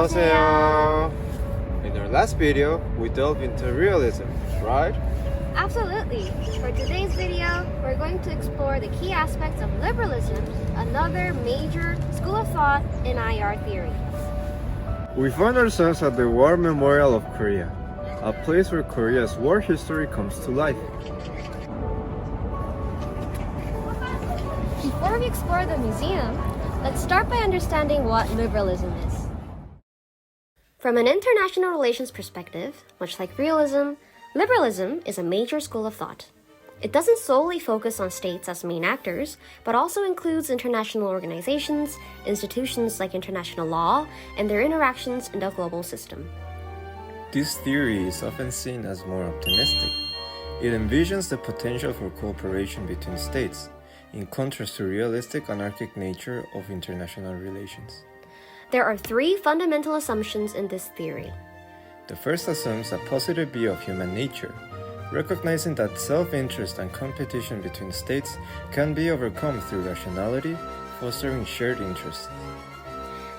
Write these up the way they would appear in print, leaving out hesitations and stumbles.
안녕하세요. In our last video, we delved into realism, right? Absolutely. For today's video, we're going to explore the key aspects of liberalism, another major school of thought in IR theory. We find ourselves at the War Memorial of Korea, a place where Korea's war history comes to life. Before we explore the museum, let's start by understanding what liberalism is. From an international relations perspective, much like realism, liberalism is a major school of thought. It doesn't solely focus on states as main actors, but also includes international organizations, institutions like international law, and their interactions in the global system. This theory is often seen as more optimistic. It envisions the potential for cooperation between states, in contrast to realistic anarchic nature of international relations. There are three fundamental assumptions in this theory. The first assumes a positive view of human nature, recognizing that self-interest and competition between states can be overcome through rationality, fostering shared interests.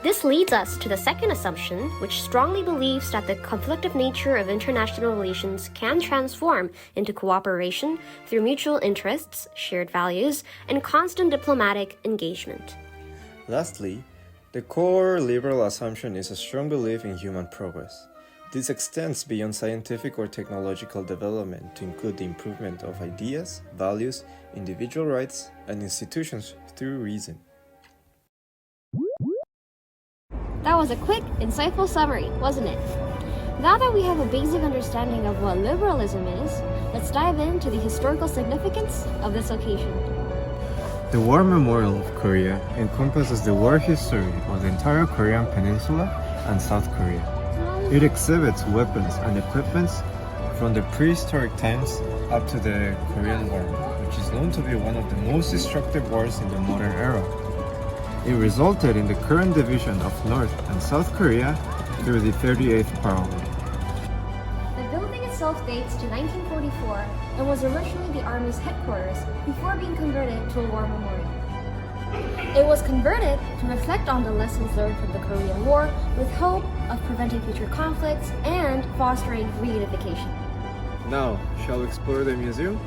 This leads us to the second assumption, which strongly believes that the conflictive nature of international relations can transform into cooperation through mutual interests, shared values, and constant diplomatic engagement. Lastly, the core liberal assumption is a strong belief in human progress. This extends beyond scientific or technological development to include the improvement of ideas, values, individual rights, and institutions through reason. That was a quick, insightful summary, wasn't it? Now that we have a basic understanding of what liberalism is, let's dive into the historical significance of this occasion. The War Memorial of Korea encompasses the war history of the entire Korean peninsula and South Korea. It exhibits weapons and equipments from the prehistoric times up to the Korean War, which is known to be one of the most destructive wars in the modern era. It resulted in the current division of North and South Korea through the 38th parallel. The building itself dates to 1944 and was originally the Army's headquarters before being converted to a war memorial. It was converted to reflect on the lessons learned from the Korean War with hope of preventing future conflicts and fostering reunification. Now, shall we explore the museum?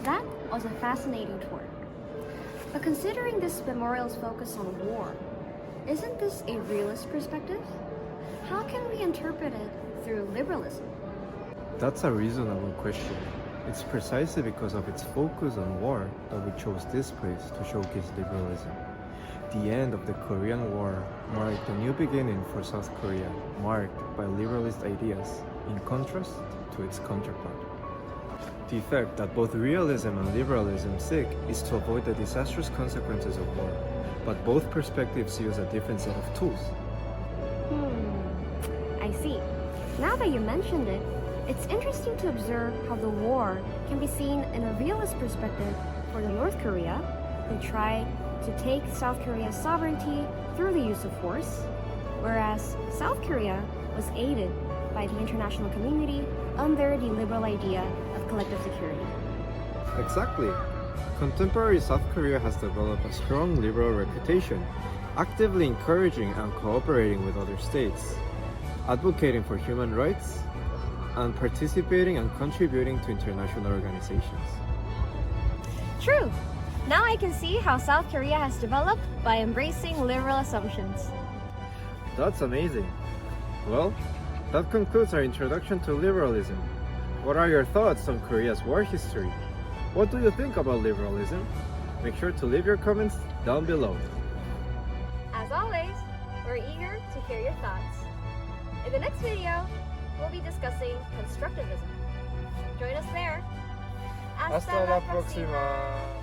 That was a fascinating tour. But considering this memorial's focus on war, isn't this a realist perspective? How can we interpret it through liberalism? That's a reasonable question. It's precisely because of its focus on war that we chose this place to showcase liberalism. The end of the Korean War marked a new beginning for South Korea, marked by liberalist ideas, in contrast to its counterpart. The effect that both realism and liberalism seek is to avoid the disastrous consequences of war, but both perspectives use a different set of tools. I see. Now that you mentioned it, it's interesting to observe how the war can be seen in a realist perspective for the North Korea, who tried to take South Korea's sovereignty through the use of force, whereas South Korea was aided by the international community under the liberal idea of collective security. Exactly. Contemporary South Korea has developed a strong liberal reputation, actively encouraging and cooperating with other states, advocating for human rights, and participating and contributing to international organizations. True! Now I can see how South Korea has developed by embracing liberal assumptions. That's amazing. Well, that concludes our introduction to liberalism. What are your thoughts on Korea's war history? What do you think about liberalism? Make sure to leave your comments down below. As always, we're eager to hear your thoughts. In the next video, we'll be discussing constructivism. Join us there. Hasta la próxima.